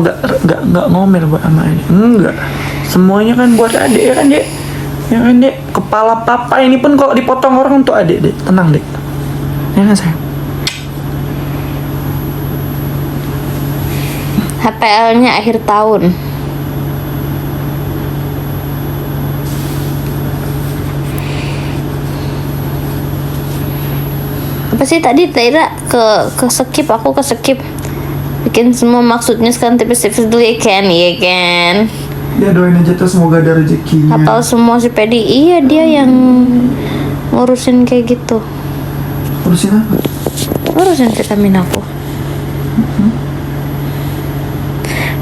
Apa nggak ngomel buat sama ini? Enggak. Semuanya kan buat adik ya kan, Dek? Ya kan, Dek? Kepala papa ini pun kalau dipotong orang untuk adik, Dek. Tenang, Dek. Ya kan, sayang? HPL-nya akhir tahun. Apa sih tadi Taira ke skip, aku ke skip. Bikin semua maksudnya sekarang tipis-tipis dulu ya kan, iya kan. Ya doain aja tuh semoga ada rezekinya. Hafal semua si Pedi. Iya, dia yang ngurusin kayak gitu. Urusin apa? Ngurusin vitamin aku.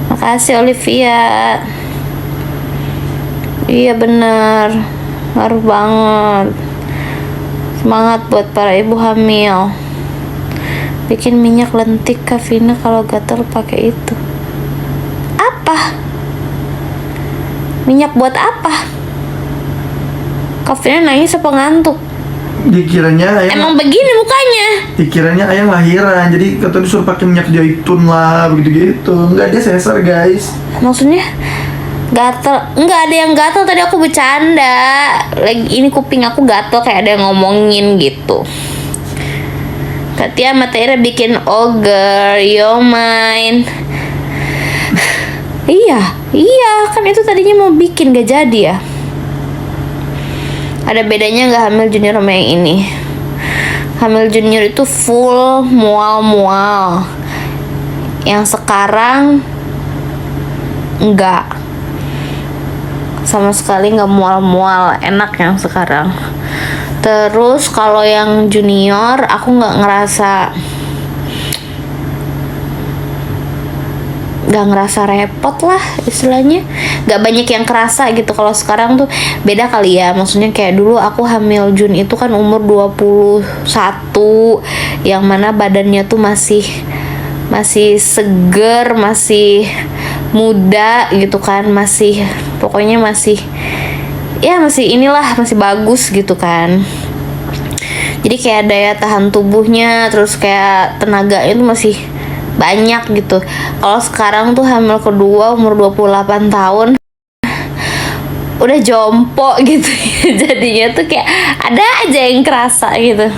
Makasih Olivia. Iya bener, ngaruh banget. Semangat buat para ibu hamil. Bikin minyak lentik Kavina kalau gatal pakai itu. Apa? Minyak buat apa? Kavina nangis apa ngantuk? Dikiranya ayam. Emang begini mukanya? Dikiranya ayam lahiran, jadi katanya disuruh pakai minyak zaitun lah, begitu-gitu. Enggak, dia sesar, guys. Maksudnya gatal? Enggak ada yang gatal, tadi aku bercanda. Lagi ini kuping aku gatal kayak ada yang ngomongin gitu. Katia Matera bikin ogre, yo main. Iya, kan itu tadinya mau bikin gak jadi ya. Ada bedanya nggak hamil junior sama yang ini? Hamil junior itu full mual-mual. Yang sekarang enggak. Sama sekali nggak mual-mual, enak yang sekarang. Terus kalau yang junior aku nggak ngerasa repot lah istilahnya, nggak banyak yang kerasa gitu. Kalau sekarang tuh beda kali ya, maksudnya kayak dulu aku hamil Jun itu kan umur 21, yang mana badannya tuh masih seger, masih muda gitu kan, pokoknya masih inilah, masih bagus gitu kan. Jadi kayak daya tahan tubuhnya, terus kayak tenaganya tuh masih banyak gitu. Kalau sekarang tuh hamil kedua umur 28 tahun udah jompo gitu. Jadinya tuh kayak ada aja yang kerasa gitu.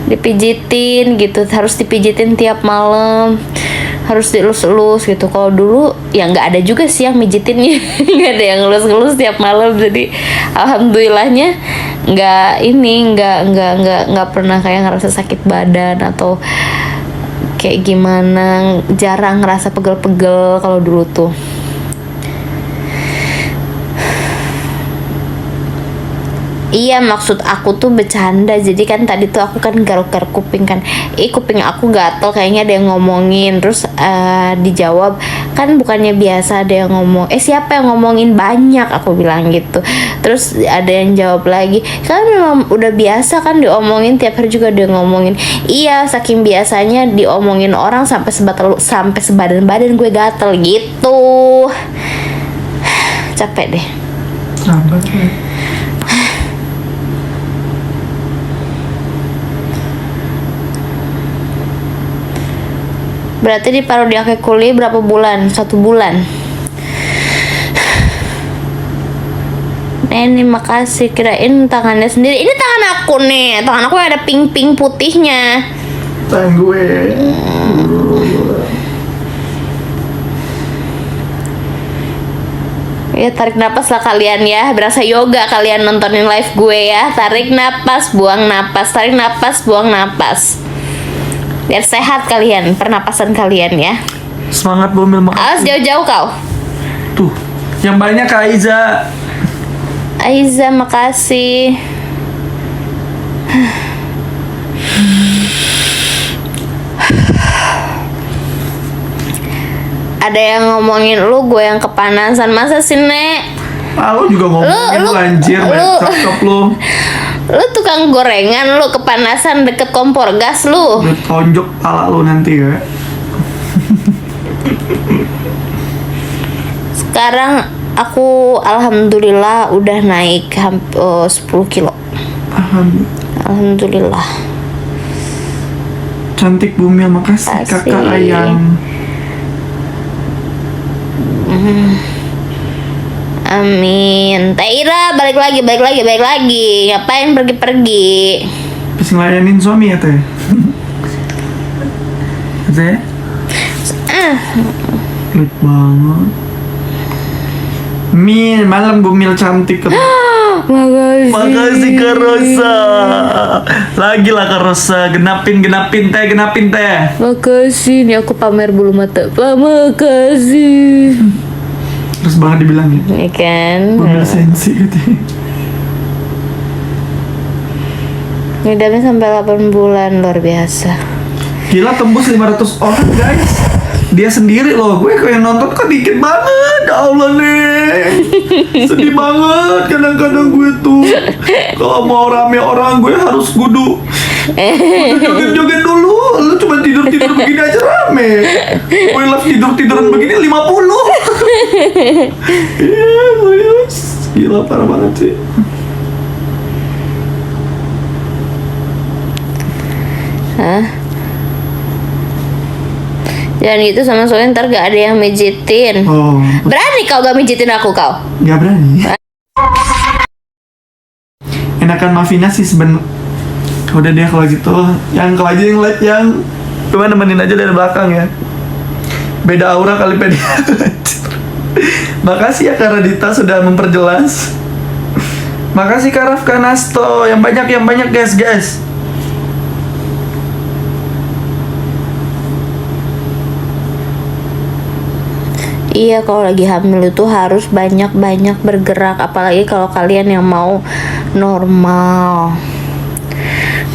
Dipijitin gitu, harus dipijitin tiap malam, harus dielus-elus gitu. Kalau dulu ya nggak ada juga sih yang mijitinnya. Nggak ada yang elus-elus tiap malam. Jadi alhamdulillahnya nggak pernah kayak ngerasa sakit badan atau kayak gimana, jarang ngerasa pegel-pegel kalau dulu tuh. Iya, maksud aku tuh bercanda. Jadi kan tadi tuh aku kan garuk-garuk kuping kan, kuping aku gatel kayaknya ada yang ngomongin. Terus dijawab kan bukannya biasa ada yang ngomong, siapa yang ngomongin banyak, aku bilang gitu. Terus ada yang jawab lagi, kan memang udah biasa kan diomongin tiap hari juga dia ngomongin. Iya, saking biasanya diomongin orang sampai sebadan-badan gue gatel gitu. Capek deh. Berarti diparuh di akhir kuliah berapa bulan? 1 bulan. Ini makasih, kirain tangannya sendiri. Ini tangan aku nih, tangan aku ada pink putihnya. Tangan gue. Ya tarik napas lah kalian ya, berasa yoga kalian nontonin live gue ya. Tarik napas, buang napas, tarik napas, buang napas. Biar sehat kalian, pernapasan kalian ya. Semangat Bomil, makasih. Awas jauh-jauh kau. Tuh, yang banyak Kak Aiza. Aiza makasih. Ada yang ngomongin lu, gue yang kepanasan. Masa sih, Nek? Lu juga ngomongin lu anjir, cakep lu. Lu tukang gorengan, lu kepanasan deket kompor gas lu. Udah tonjok pala lu nanti ya. Sekarang aku alhamdulillah udah naik 10 kilo. Alhamdulillah. Cantik Bumil, makasih kakak ayang. Amin. Taira balik lagi. Ngapain pergi-pergi? Habis ngelayanin suami ya teh. Teh. Pelit banget. Mil, malam Bu Mil cantik. Makasih. Makasih Kak Rosa. Lagi lah Kak Rosa, genapin teh. Makasih, nih aku pamer bulu mata. Makasih. Terus banget dibilangin. Iya kan? Bu Mil sensi gitu. Ngidamnya sampai 8 bulan, luar biasa. Gila tembus 500 orang guys. Dia sendiri loh, gue kayak nonton kan dikit banget. Ya Allah nih, sedih banget kadang-kadang gue tuh. Kalau mau rame orang gue harus kudu joget-joget dulu. Lu cuma tidur-tidur begini aja rame. Gue live tidur-tiduran begini 50. Iya, serius. Gila parah banget sih. Hah? Jangan gitu sama soalnya ntar gak ada yang mijitin. Oh, Berani kau gak mijitin aku kau? nggak berani. Enakan Mafina sih udah deh kalau gitu. Yang kalau aja yang like yang cuma nemenin aja dari belakang ya. Beda aura kali pede. Makasih ya Kak Radita sudah memperjelas. Makasih Kak Rafka Nasto. Yang banyak guys. Iya, kalau lagi hamil itu harus banyak-banyak bergerak, apalagi kalau kalian yang mau normal.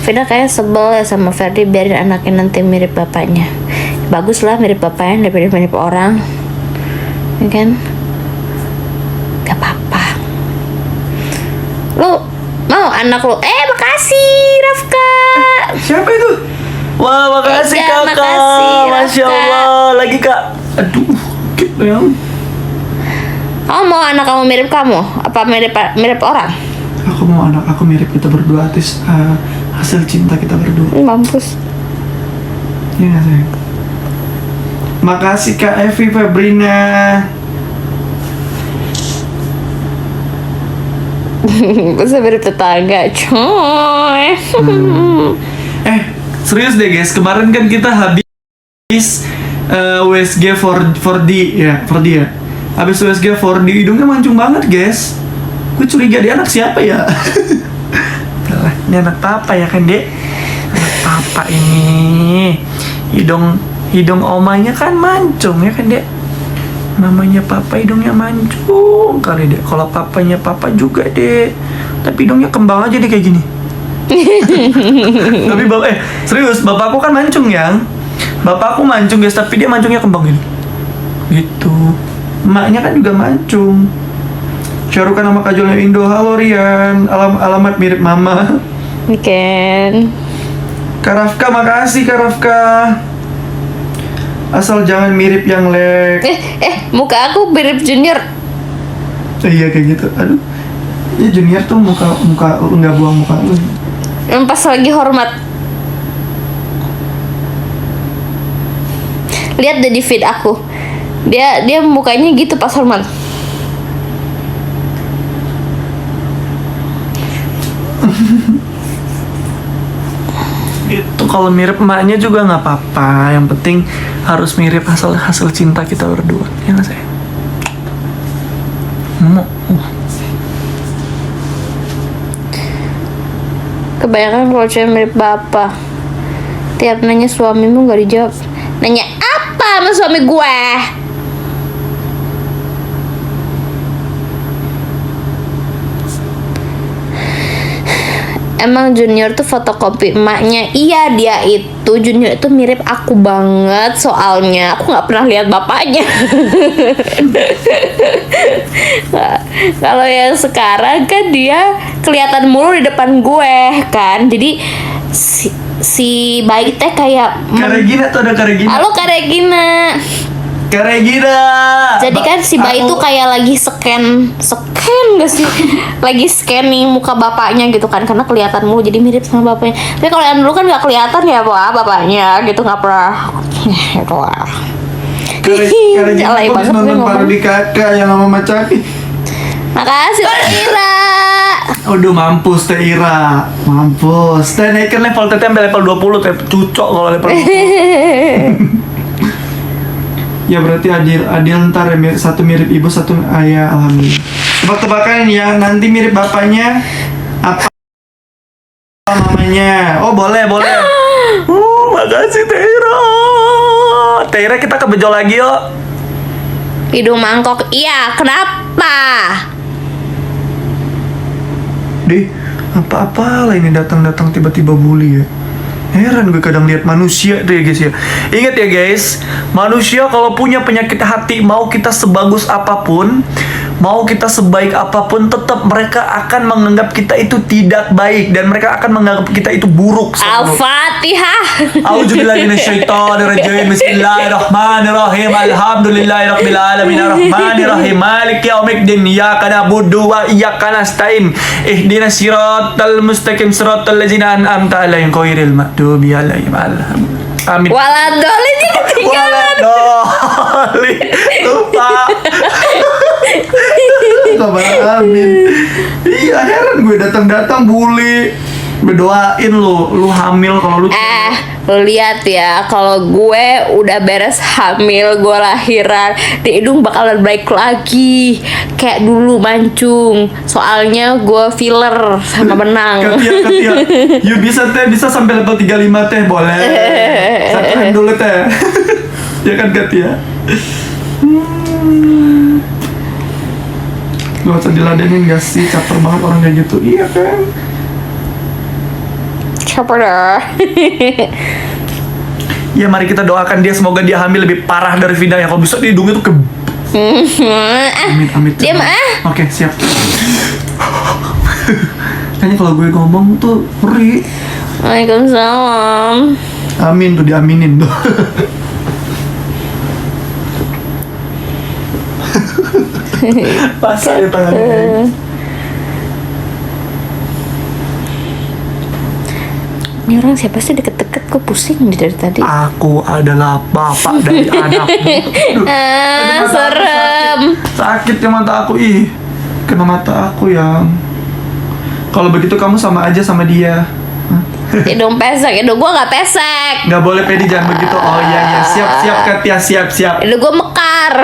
Vina kayak sebel ya sama Ferdi, biarin anaknya nanti mirip bapaknya. Bagus lah mirip bapaknya daripada mirip orang, ya kan? Gak apa-apa. Lu mau anak lu? Makasih Rafka. Siapa itu? Wah, makasih Ya, kakak. makasih, Masya Rafka. Allah. Lagi kak. Aduh, gitu ya. Kamu mau anak kamu mirip kamu? Apa mirip orang? Aku mau anak aku mirip kita berdua, hasil cinta kita berdua. Mampus. Iya nggak sayang? Makasih Kak Evi Febrina. Bisa mirip tetangga, coy. Serius deh guys, kemarin kan kita habis USG 4D ya, 4D ya. Habis USG 4D hidungnya mancung banget guys. Gue curiga dia anak siapa ya? Alah, ini anak papa ya kan dek? Anak papa ini. Hidung omanya kan mancung ya kan dek? Mamanya papa hidungnya mancung kali dek. Kalau papanya papa juga dek. Tapi hidungnya kembang aja deh kayak gini. Tapi serius bapakku kan mancung ya. Bapakku mancung guys, tapi dia mancungnya kembang gini. Gitu. Emaknya kan juga mancung. Syarukan sama Kajolnya Indo. Halo Rian, alamat mirip mama. Weekend. Kak Rafka, makasih Kak Rafka. Asal jangan mirip yang lek. Muka aku mirip Junior. Iya kayak gitu. Aduh. Ya Junior tuh muka nggak buang muka lu. Yang pas lagi hormat. Lihat deh di feed aku. Dia mukanya gitu pas hormat. Itu kalau mirip emaknya juga nggak apa-apa. Yang penting harus mirip hasil cinta kita berdua. Ya nggak sayang? Kebanyakan kalau cewek mirip bapak. Tiap nanya suamimu gak dijawab. Nanya apa sama suami gue? Emang Junior tuh fotokopi emaknya. Iya, dia itu Junior itu mirip aku banget. Soalnya aku nggak pernah lihat bapaknya. Kalau yang sekarang kan dia kelihatan mulu di depan gue kan. Jadi si baik teh kayak Karegina tuh ada Karegina. halo Karegina. Karegina. Jadi kan si bayi tuh kayak lagi scan gak sih? Lagi scanning muka bapaknya gitu kan, karena kelihatan mulu jadi mirip sama bapaknya. Tapi kalau yang dulu kan nggak kelihatan ya bapaknya gitu, nggak pernah gitu lah. Karena Alay aku habis banget gue nonton ngomong. parodi kakak yang sama Mama Caki. Makasih Teh Ira. Aduh mampus Teh Ira. Mampus. Teh naikin level Teh sampai level 20 Teh. Cucok kalau level 20. Ya berarti adil ntar ya, satu mirip ibu, satu ayah. Alhamdulillah. Tebak-tebakan ya, nanti mirip bapaknya apa namanya? Oh boleh. Makasih Teh Ira. Teh Ira kita ke Bejo lagi yuk. Hidung mangkok. Iya, kenapa? Deh, apa-apa lah ini datang-datang tiba-tiba bully ya. Heran gue kadang lihat manusia tuh ya guys ya. Ingat ya guys, manusia kalau punya penyakit hati, mau kita sebagus apapun, mau kita sebaik apapun, tetap mereka akan menganggap kita itu tidak baik dan mereka akan menganggap kita itu buruk. Al-Fatihah. A'udzubillahi minasyaitonirrajim. Bismillahirrahmanirrahim. Alhamdulillahirabbil alamin. Arrahmanirrahim. Maliki yaumiddin. Iyyaka na'budu wa iyyaka nasta'in. Ihdinas siratal mustaqim, siratal ladzina an'amta 'alaihim ghairil maghdubi 'alaihim. Amin. Waladolin ini ketinggalan. Waladoli. Lupa. Amin. Iya heran gue datang-datang bully. Berdoain lu hamil kalau lu. Lu lihat ya, kalau gue udah beres hamil, gue lahiran, di hidung bakalan baik lagi kayak dulu mancung. Soalnya gue filler sama benang. Katia. You bisa sampai level 35 Teh, boleh. Satuin dulu Teh. Ya kan Katia. Gak usah diladenin gak sih, caper banget orang kayak gitu. Iya kan. Siapa dah? Ya mari kita doakan dia, semoga dia hamil lebih parah dari Vida ya. Kalau bisa di hidungnya tuh ke. Amit. Diam Oke, siap. Kayaknya kalau gue ngomong tuh ngeri. Waalaikumsalam. Amin tuh, diaminin tuh. Basah ya tangannya. Ini orang siapa sih deket-deket? Gue pusing dari tadi. Aku adalah bapak dari anakmu. Aduh, mata aku Serem. sakit ya mata aku, ih. Kena mata aku yang. Kalau begitu kamu sama aja sama dia. Hidung pesek, hidung gue gak pesek. Nggak boleh Pedi, jangan begitu. Oh iya, siap Katia, siap. Hidung gue mekar.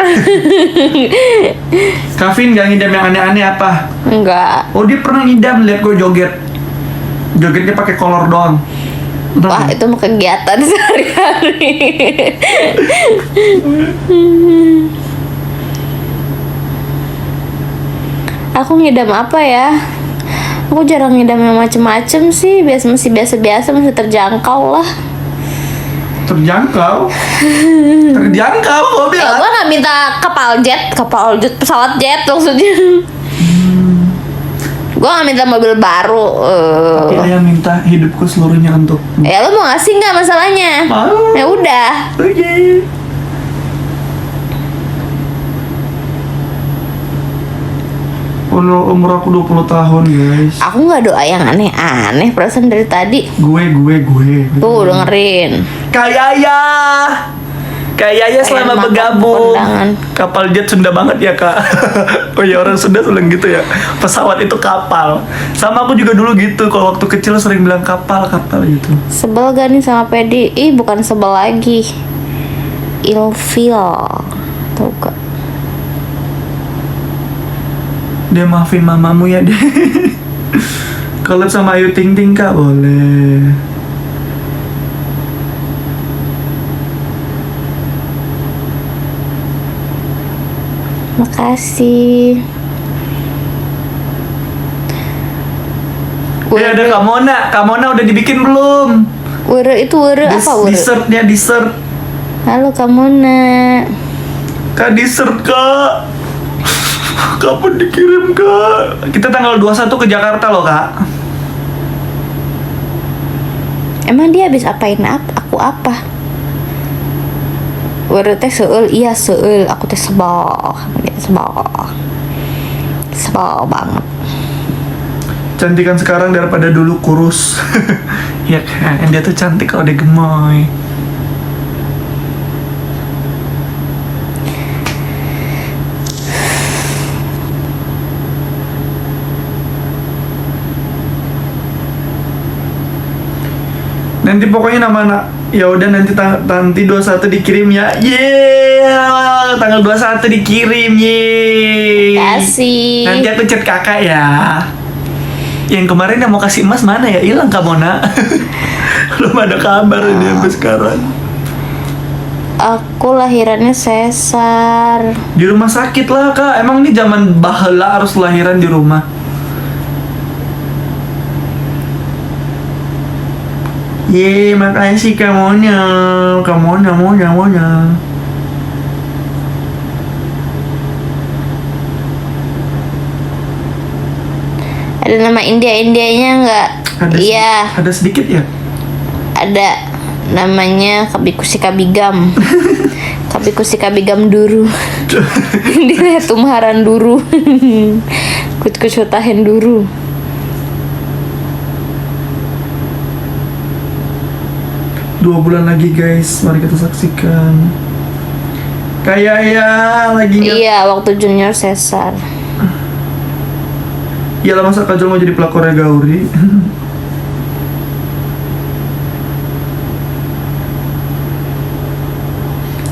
Kavin nggak ngidam yang aneh-aneh apa? Enggak. Oh dia pernah ngidam, lihat gue joget. Jogetnya pakai kolor doang. Wah, itu mah kegiatan sehari-hari. Aku ngidam apa ya? Aku jarang ngidam yang macem-macem sih. Masih biasa-biasa, masih terjangkau lah. Terjangkau kok Ya, bilang. gue gak minta kapal jet, pesawat jet maksudnya. Gue gak minta mobil baru. Tapi ayah minta hidupku seluruhnya untuk. Ya lo mau ngasih nggak masalahnya? Mau. Ya udah. Oke. Umur aku 20 tahun guys. Aku nggak doa yang aneh-aneh perasaan dari tadi. Gue. Tuh dengerin. Kayak ayah selama makan bergabung. kondangan. Kapal jet Sunda banget ya kak. Oh ya orang Sunda sering gitu ya. Pesawat itu kapal. Sama aku juga dulu gitu. Kalau waktu kecil sering bilang kapal gitu. Sebel gak nih sama Pedi? Ih bukan sebel lagi. Ilfil. Tuh kak. Dia maafin mamamu ya deh. Kalau sama Ayu Ting Ting kak boleh. Makasih. Ada Kamona udah dibikin belum? Were itu were apa were? Dessert. Halo Kamona. Kak dessert kak. Kapan dikirim kak? Kita tanggal 21 ke Jakarta loh kak. Emang dia habis apain aku apa? Were teh seul, iya seul. Aku teh sebel banget. Cantikan sekarang daripada dulu kurus. Ya kan, dia tuh cantik kalau dia gemoy. Nanti pokoknya nama anak, ya udah nanti nanti 21 dikirim ya. Yeah, tanggal 21 dikirim. Yeay. Kasih. Nanti aku chat kakak ya. Yang kemarin yang mau kasih emas mana ya? Hilang Kak Mona. Belum ada kabar ini sampai sekarang. Aku lahirannya sesar. Di rumah sakit lah Kak. Emang ini zaman baheula harus lahiran di rumah. Yeay, makasih Kak Mona. Kak Mona. Ada nama Indianya nggak? Iya, Ada sedikit ya? ada. Namanya Kabikusi Kabigam. Kabikusi Kabigam duru. Dia tumharan duru. Kut-kucutahin duru. Dua bulan lagi guys, mari kita saksikan. Kayak ya lagi Iya, waktu junior sesar. Iyalah masa Kajol mau jadi pelakornya Gauri.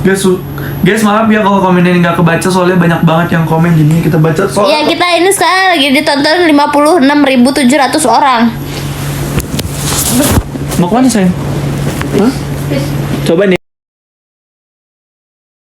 Guys, maaf ya kalau komennya nggak kebaca soalnya banyak banget yang komen, jadi kita baca soal. Iya, kita ini sekarang lagi ditonton 56.700 orang. Mau kemana sayang? Hah? Coba nih